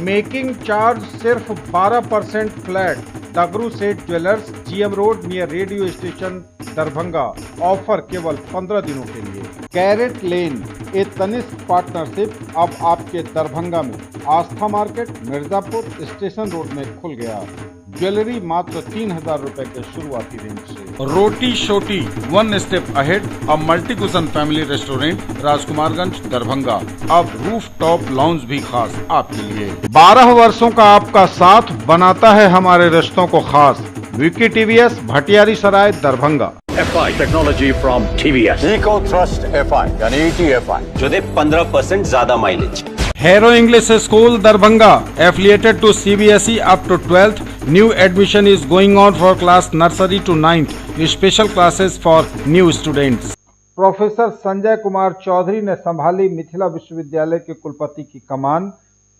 Making charge सिर्फ 12% flat. डगरू सेठ jewellers, GM road near radio station, Darbhanga. Offer केवल 15 दिनों के लिए। कैरेट लेन ए तनिष्क पार्टनरशिप अब आपके दरभंगा में आस्था मार्केट मिर्जापुर स्टेशन रोड में खुल गया। ज्वेलरी मात्र 3000 रुपए के शुरुआती रेंज से। रोटी शोटी वन स्टेप अहेड, अब multi cushion family restaurant, Rajkumarganj, Darbhanga. अब रूफ टॉप लाउंज भी खास आपके लिए। 12 वर्षों का आपका साथ बनाता है हमारे रिश्तों को खास। Vicky TVS, Bhatiyari Sarai, Darbhanga. FI technology from TVS। Eco thrust FI यानी ETFI जो दे 15% ज्यादा mileage. Hero English School, Darbhanga, affiliated to CBSE up to 12th. New admission is going on for class nursery to 9th. Special classes for new students. Professor Sanjay Kumar Chaudhary ने संभाली मिथिला विश्वविद्यालय के कुलपति की कमान।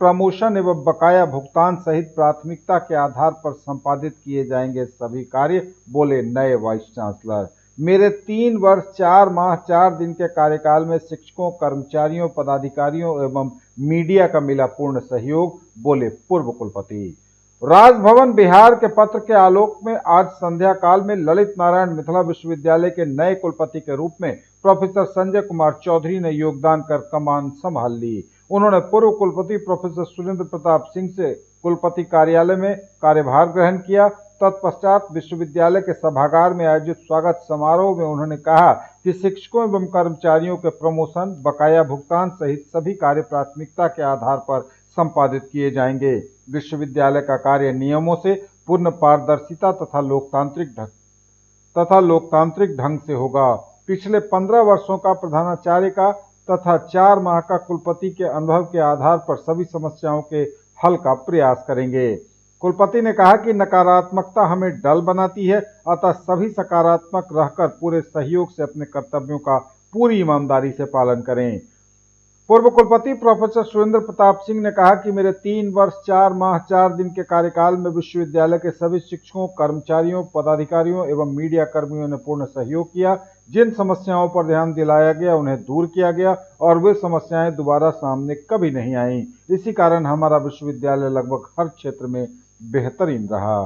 प्रमोशन एवं बकाया भुगतान सहित प्राथमिकता के आधार पर संपादित किए जाएंगे सभी कार्य, बोले नए वाइस चांसलर। मेरे 3 वर्ष 4 माह 4 दिन के कार्यकाल में शिक्षकों, कर्मचारियों, पदाधिकारियों एवं मीडिया का मिला पूर्ण सहयोग, बोले पूर्व कुलपति। राजभवन बिहार के पत्र के आलोक में आज संध्या काल में ललित नारायण मिथिला विश्वविद्यालय के नए कुलपति के रूप में प्रोफेसर संजय कुमार चौधरी ने योगदान कर कमान संभाल ली। उन्होंने पूर्व कुलपति प्रोफेसर सुरेंद्र प्रताप सिंह से कुलपति कार्यालय में कार्यभार ग्रहण किया। तत्पश्चात विश्वविद्यालय के सभागार में आयोजित स्वागत समारोह में उन्होंने कहा कि शिक्षकों एवं कर्मचारियों के प्रमोशन, बकाया भुगतान सहित सभी कार्य प्राथमिकता के आधार पर संपादित किए जाएंगे। विश्वविद्यालय का कार्य नियमों से पूर्ण पारदर्शिता तथा लोकतांत्रिक ढंग से होगा। पिछले 15 वर्षों का प्रधानाचार्य का तथा 4 माह का कुलपति के अनुभव के आधार पर सभी समस्याओं के हल का प्रयास करेंगे। कुलपति ने कहा कि नकारात्मकता हमें डल बनाती है, अतः सभी सकारात्मक रहकर पूरे सहयोग से अपने कर्तव्यों का पूरी ईमानदारी से पालन करें। पूर्व कुलपति प्रोफेसर सुरेंद्र प्रताप सिंह ने कहा कि मेरे 3 वर्ष 4 माह 4 दिन के कार्यकाल में विश्वविद्यालय के सभी शिक्षकों, कर्मचारियों, पदाधिकारियों एवं मीडिया कर्मियों ने पूर्ण सहयोग किया। जिन समस्याओं पर ध्यान दिलाया गया उन्हें दूर किया गया और वे समस्याएं दोबारा सामने कभी नहीं आईं। इसी कारण हमारा विश्वविद्यालय लगभग हर क्षेत्र में बेहतरीन रहा।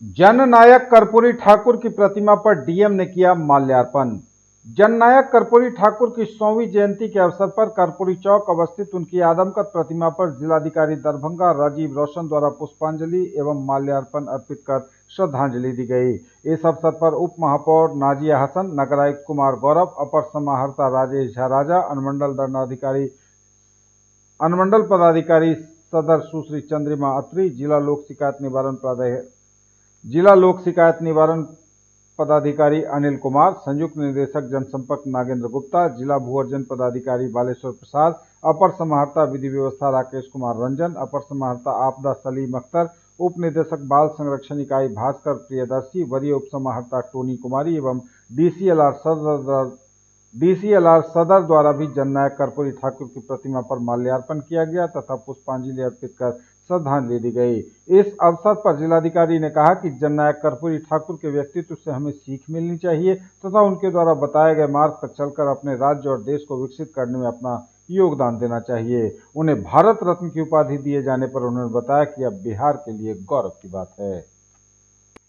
जननायक कर्पूरी ठाकुर की प्रतिमा पर डीएम ने किया माल्यार्पण। जननायक कर्पूरी ठाकुर की 100वीं जयंती के अवसर पर कर्पूरी चौक अवस्थित उनकी आदमकद प्रतिमा पर जिलाधिकारी दरभंगा राजीव रोशन द्वारा पुष्पांजलि एवं माल्यार्पण अर्पित कर श्रद्धांजलि दी गई। इस अवसर पर उप महापौर नाजिया हसन, नगरायुक्त कुमार गौरव, अपर समाहर्ता राजेश झा राजा, अनुमंडल पदाधिकारी सदर सुश्री चंद्रिमा अत्री, जिला लोक शिकायत निवारण पदाधिकारी अनिल कुमार, संयुक्त निदेशक जनसंपर्क नागेंद्र गुप्ता, जिला भू अर्जन पदाधिकारी बालेश्वर प्रसाद, अपर समाहर्ता विधि व्यवस्था राकेश कुमार रंजन, अपर समाहर्ता आपदा सलीम अख्तर, उप निदेशक बाल संरक्षण इकाई भास्कर प्रियदर्शी, वरीय उप समाहर्ता टोनी कुमारी एवं डीसीएलआर सदर द्वारा भी जननायक कर्पूरी ठाकुर की प्रतिमा पर माल्यार्पण किया गया तथा पुष्पांजलि अर्पित कर श्रद्धांजलि दी गई। इस अवसर पर जिलाधिकारी ने कहा कि जननायक कर्पूरी ठाकुर के व्यक्तित्व से हमें सीख मिलनी चाहिए तथा उनके द्वारा बताए गए मार्ग पर चलकर अपने राज्य और देश को विकसित करने में अपना योगदान देना चाहिए। उन्हें भारत रत्न की उपाधि दिए जाने पर उन्होंने बताया कि अब बिहार के लिए गौरव की बात है।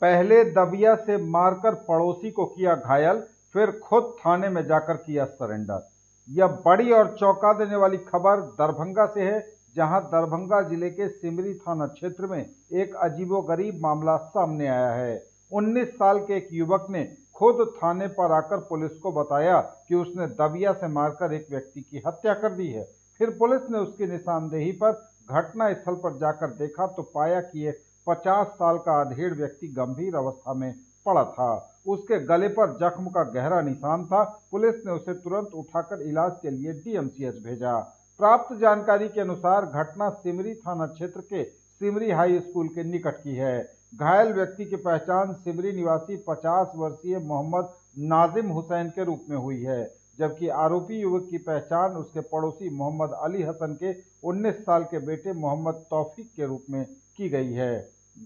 पहले दबिया से मारकर पड़ोसी को किया घायल, फिर खुद थाने में जाकर किया सरेंडर। यह बड़ी और चौंका देने वाली खबर दरभंगा से है, जहां दरभंगा जिले के सिमरी थाना क्षेत्र में एक अजीबोगरीब मामला सामने आया है। 19 साल के एक युवक ने खुद थाने पर आकर पुलिस को बताया कि उसने दबिया से मारकर एक व्यक्ति की हत्या कर दी है। फिर पुलिस ने उसकी निशानदेही पर घटना स्थल पर जाकर देखा तो पाया कि एक 50 साल का अधेड़ व्यक्ति गंभीर अवस्था में पड़ा था। उसके गले पर जख्म का गहरा निशान था। पुलिस ने उसे तुरंत उठाकर इलाज के लिए डीएमसीएच भेजा। प्राप्त जानकारी के अनुसार घटना सिमरी थाना क्षेत्र के सिमरी हाई स्कूल के निकट की है। घायल व्यक्ति की पहचान सिमरी निवासी 50 वर्षीय मोहम्मद नाजिम हुसैन के रूप में हुई है, जबकि आरोपी युवक की पहचान उसके पड़ोसी मोहम्मद अली हसन के 19 साल के बेटे मोहम्मद तौफीक के रूप में की गई है।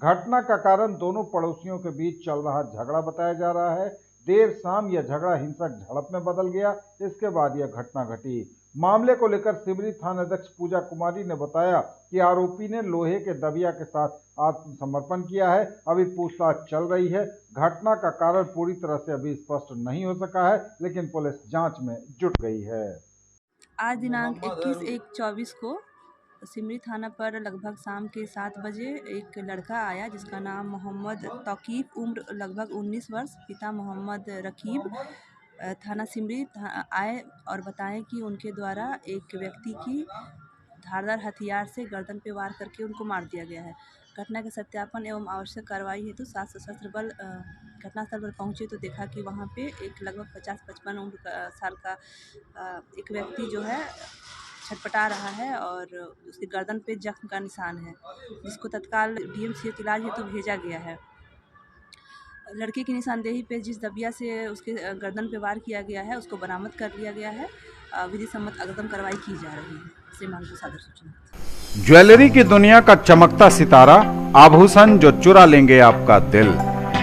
घटना का कारण दोनों पड़ोसियों के बीच चल रहा झगड़ा बताया जा रहा है। देर शाम यह झगड़ा हिंसक झड़प में बदल गया। इसके बाद यह घटना घटी। मामले को लेकर सिमरी थानाध्यक्ष पूजा कुमारी ने बताया कि आरोपी ने लोहे के दबिया के साथ आत्मसमर्पण किया है। अभी पूछताछ चल रही है। घटना का कारण पूरी तरह से अभी स्पष्ट नहीं हो सका है, लेकिन पुलिस जांच में जुट गई है। आज दिनांक 21/1/24 को सिमरी थाना पर लगभग शाम के 7 बजे एक लड़का आया जिसका नाम मोहम्मद तौकीफ, उम्र लगभग 19 वर्ष, पिता मोहम्मद रकीब, थाना सिमरी आए और बताएं कि उनके द्वारा एक व्यक्ति की धारदार हथियार से गर्दन पे वार करके उनको मार दिया गया है। घटना के सत्यापन एवं आवश्यक कार्रवाई हेतु 7 सशस्त्र बल घटनास्थल पर पहुंचे तो देखा कि वहां पे एक लगभग 50-55 उम्र साल का एक व्यक्ति जो है छटपटा रहा है और उसकी गर्दन पे जख्म का निशान है, जिसको तत्काल DMCH इलाज हेतु भेजा गया है। लड़के की निशानदेही पे जिस दबिया से उसके गर्दन पे वार किया गया है उसको बरामद कर लिया गया है। विधि सम्मत अकदम कार्रवाई की जा रही है। श्रीमान सादर सूचना। ज्वेलरी की दुनिया का चमकता सितारा, आभूषण जो चुरा लेंगे आपका दिल।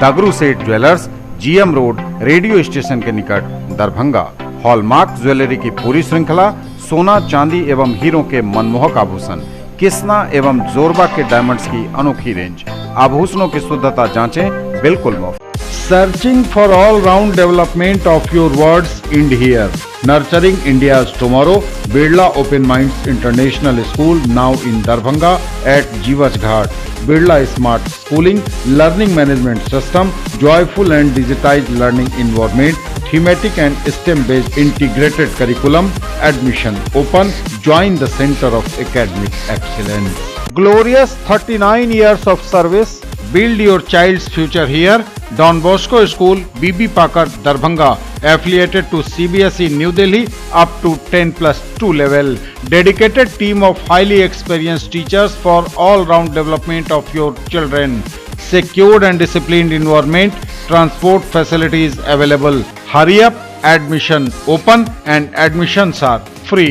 दगरू सेठ jewellers, GM road, radio station के निकट, दरभंगा। हॉलमार्क ज्वेलरी की पूरी श्रृंखला, सोना, चांदी एवं हीरों के मनमोहक आभूषण, किस्ना एवं जोरबा के डायमंड्स की अनोखी रेंज। आभूषणों की शुद्धता जांचें बिल्कुल मुफ्त। Searching for all-round development of your words, end here. Nurturing India's tomorrow, Birla Open Minds International School now in Darbhanga at Jiwas Ghat. Birla Smart Schooling, Learning Management System, joyful and digitized learning environment, thematic and STEM-based integrated curriculum, admission open. Join the Center of Academic Excellence. Glorious 39 years of service. Build your child's future here. Don Bosco School, BB Pakar, Darbhanga, affiliated to CBSE New Delhi up to 10+2 level. Dedicated team of highly experienced teachers for all-round development of your children. Secured and disciplined environment, transport facilities available. Hurry up, admission open and admissions are free.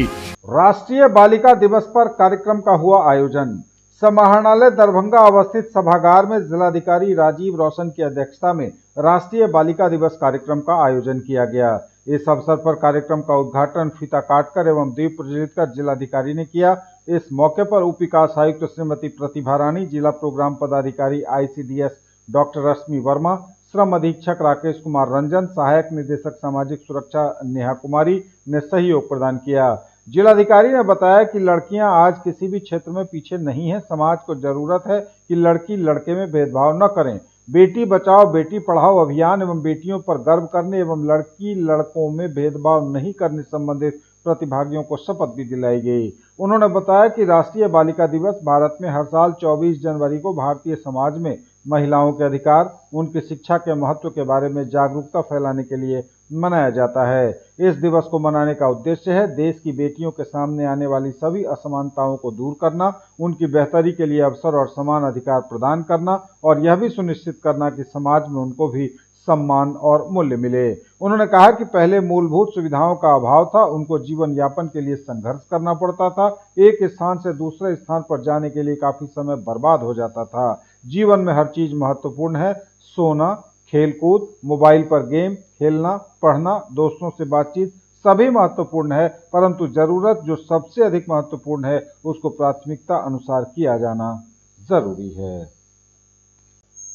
राष्ट्रीय बालिका दिवस पर कार्यक्रम का हुआ आयोजन। समाहरणालय दरभंगा अवस्थित सभागार में जिलाधिकारी राजीव रोशन की अध्यक्षता में राष्ट्रीय बालिका दिवस कार्यक्रम का आयोजन किया गया। इस अवसर पर कार्यक्रम का उद्घाटन फीता काटकर एवं दीप प्रज्वलित कर जिलाधिकारी ने किया। इस मौके पर उप विकास आयुक्त श्रीमती प्रतिभा रानी, जिला प्रोग्राम पदाधिकारी ICDS डॉक्टर रश्मि वर्मा, श्रम अधीक्षक राकेश कुमार रंजन, सहायक निदेशक सामाजिक सुरक्षा नेहा कुमारी ने सहयोग प्रदान किया। जिलाधिकारी ने बताया कि लड़कियां आज किसी भी क्षेत्र में पीछे नहीं हैं। समाज को जरूरत है कि लड़की लड़के में भेदभाव न करें। बेटी बचाओ बेटी पढ़ाओ अभियान एवं बेटियों पर गर्व करने एवं लड़की लड़कों में भेदभाव नहीं करने संबंधित प्रतिभागियों को शपथ भी दिलाई गई। उन्होंने बताया कि राष्ट्रीय बालिका दिवस भारत में हर साल 24 जनवरी को भारतीय समाज में महिलाओं के अधिकार, उनकी शिक्षा के महत्व के बारे में जागरूकता फैलाने के लिए मनाया जाता है। इस दिवस को मनाने का उद्देश्य है देश की बेटियों के सामने आने वाली सभी असमानताओं को दूर करना, उनकी बेहतरी के लिए अवसर और समान अधिकार प्रदान करना और यह भी सुनिश्चित करना कि समाज में उनको भी सम्मान और मूल्य मिले। उन्होंने कहा कि पहले मूलभूत सुविधाओं का अभाव था, उनको जीवन यापन के लिए संघर्ष करना पड़ता था। एक स्थान से दूसरे स्थान पर जाने के लिए काफी समय बर्बाद हो जाता था। जीवन में हर चीज महत्वपूर्ण है। सोना, खेलकूद, मोबाइल पर गेम खेलना, पढ़ना, दोस्तों से बातचीत सभी महत्वपूर्ण है, परंतु जरूरत जो सबसे अधिक महत्वपूर्ण है उसको प्राथमिकता अनुसार किया जाना जरूरी है।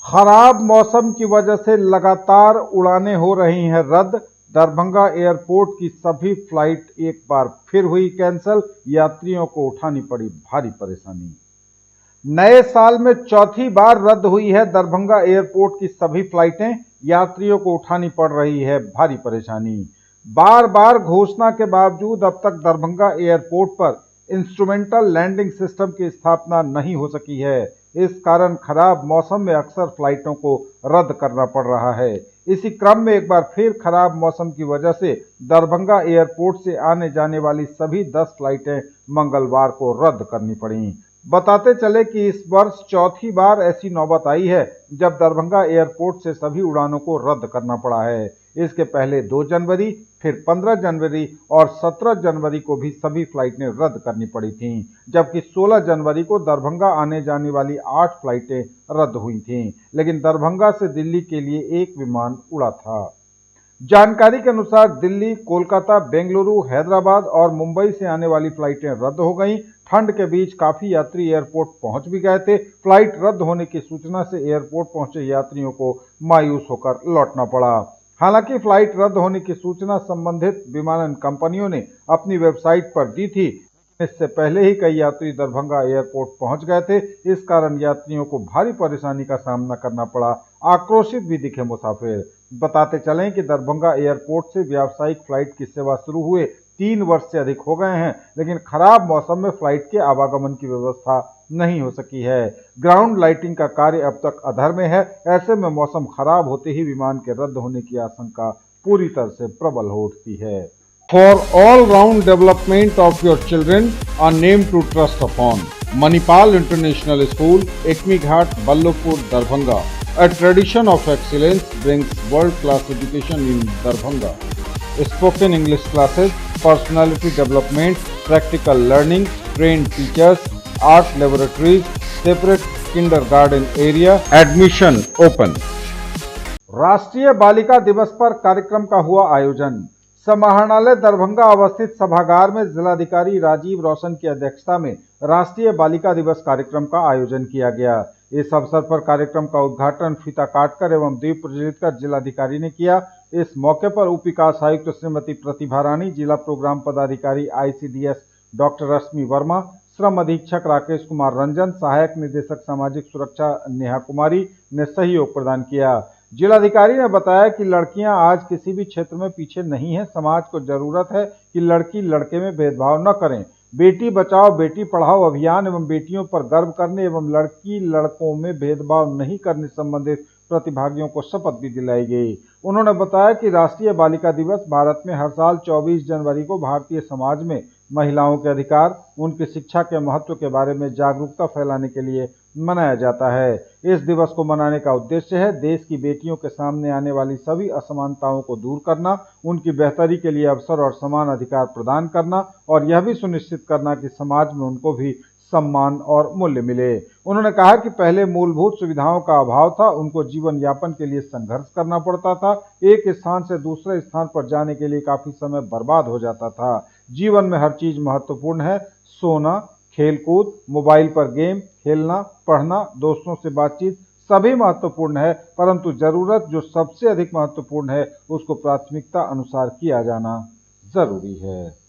खराब मौसम की वजह से लगातार उड़ानें हो रही हैं रद्द। दरभंगा एयरपोर्ट की सभी फ्लाइट एक बार फिर हुई कैंसिल। यात्रियों को उठानी पड़ी भारी परेशानी। नए साल में चौथी बार रद्द हुई है दरभंगा एयरपोर्ट की सभी फ्लाइटें। यात्रियों को उठानी पड़ रही है भारी परेशानी। बार बार घोषणा के बावजूद अब तक दरभंगा एयरपोर्ट पर इंस्ट्रूमेंटल लैंडिंग सिस्टम की स्थापना नहीं हो सकी है। इस कारण खराब मौसम में अक्सर फ्लाइटों को रद्द करना पड़ रहा है। इसी क्रम में एक बार फिर खराब मौसम की वजह से दरभंगा एयरपोर्ट से आने जाने वाली सभी 10 फ्लाइटें मंगलवार को रद्द करनी पड़ी। बताते चले कि इस वर्ष चौथी बार ऐसी नौबत आई है जब दरभंगा एयरपोर्ट से सभी उड़ानों को रद्द करना पड़ा है। इसके पहले 2 जनवरी, फिर 15 जनवरी और 17 जनवरी को भी सभी फ्लाइटें रद्द करनी पड़ी थीं, जबकि 16 जनवरी को दरभंगा आने जाने वाली 8 फ्लाइटें रद्द हुई थीं, लेकिन दरभंगा से दिल्ली के लिए एक विमान उड़ा था। जानकारी के अनुसार दिल्ली, कोलकाता, बेंगलुरु, हैदराबाद और मुंबई से आने वाली फ्लाइटें रद्द हो गईं। ठंड के बीच काफी यात्री एयरपोर्ट पहुंच भी गए थे। फ्लाइट रद्द होने की सूचना से एयरपोर्ट पहुंचे यात्रियों को मायूस होकर लौटना पड़ा। हालांकि फ्लाइट रद्द होने की सूचना संबंधित विमानन कंपनियों ने अपनी वेबसाइट पर दी थी। इससे पहले ही कई यात्री दरभंगा एयरपोर्ट पहुंच गए थे। इस कारण यात्रियों को भारी परेशानी का सामना करना पड़ा। आक्रोशित भी दिखे मुसाफिर। बताते चलें कि दरभंगा एयरपोर्ट से व्यावसायिक फ्लाइट की सेवा शुरू हुए 3 वर्ष से अधिक हो गए हैं, लेकिन खराब मौसम में फ्लाइट के आवागमन की व्यवस्था नहीं हो सकी है। ग्राउंड लाइटिंग का कार्य अब तक अधर में है। ऐसे में मौसम खराब होते ही विमान के रद्द होने की आशंका पूरी तरह से प्रबल हो उठती है। For all-round development of your children, a name to trust upon. Manipal International School, Ekmi Ghat, Ballopur, Darbhanga. A tradition of excellence brings world-class education in Darbhanga. Spoken English classes, personality development, practical learning, trained teachers, art laboratories, separate kindergarten area. Admission open. राष्ट्रीय बालिका दिवस पर कार्यक्रम का हुआ आयोजन। समाहरणालय दरभंगा अवस्थित सभागार में जिलाधिकारी राजीव रोशन की अध्यक्षता में राष्ट्रीय बालिका दिवस कार्यक्रम का आयोजन किया गया। इस अवसर पर कार्यक्रम का उद्घाटन फीता काटकर एवं दीप प्रज्वलित कर जिलाधिकारी ने किया। इस मौके पर उप विकास आयुक्त श्रीमती प्रतिभा रानी, जिला प्रोग्राम पदाधिकारी ICDS डॉक्टर रश्मि वर्मा, श्रम अधीक्षक राकेश कुमार रंजन, सहायक निदेशक सामाजिक सुरक्षा नेहा कुमारी ने सहयोग प्रदान किया। जिलाधिकारी ने बताया कि लड़कियां आज किसी भी क्षेत्र में पीछे नहीं हैं। समाज को जरूरत है कि लड़की लड़के में भेदभाव न करें। बेटी बचाओ बेटी पढ़ाओ अभियान एवं बेटियों पर गर्व करने एवं लड़की लड़कों में भेदभाव नहीं करने संबंधित प्रतिभागियों को शपथ भी दिलाई गई। उन्होंने बताया कि राष्ट्रीय बालिका दिवस भारत में हर साल 24 जनवरी को भारतीय समाज में महिलाओं के अधिकार, उनकी शिक्षा के महत्व के बारे में जागरूकता फैलाने के लिए मनाया जाता है। इस दिवस को मनाने का उद्देश्य है देश की बेटियों के सामने आने वाली सभी असमानताओं को दूर करना, उनकी बेहतरी के लिए अवसर और समान अधिकार प्रदान करना और यह भी सुनिश्चित करना कि समाज में उनको भी सम्मान और मूल्य मिले। उन्होंने कहा कि पहले मूलभूत सुविधाओं का अभाव था, उनको जीवन यापन के लिए संघर्ष करना पड़ता था। एक स्थान से दूसरे स्थान पर जाने के लिए काफी समय बर्बाद हो जाता था। जीवन में हर चीज महत्वपूर्ण है। सोना, खेलकूद, मोबाइल पर गेम खेलना, पढ़ना, दोस्तों से बातचीत सभी महत्वपूर्ण है, परंतु जरूरत जो सबसे अधिक महत्वपूर्ण है उसको प्राथमिकता अनुसार किया जाना जरूरी है।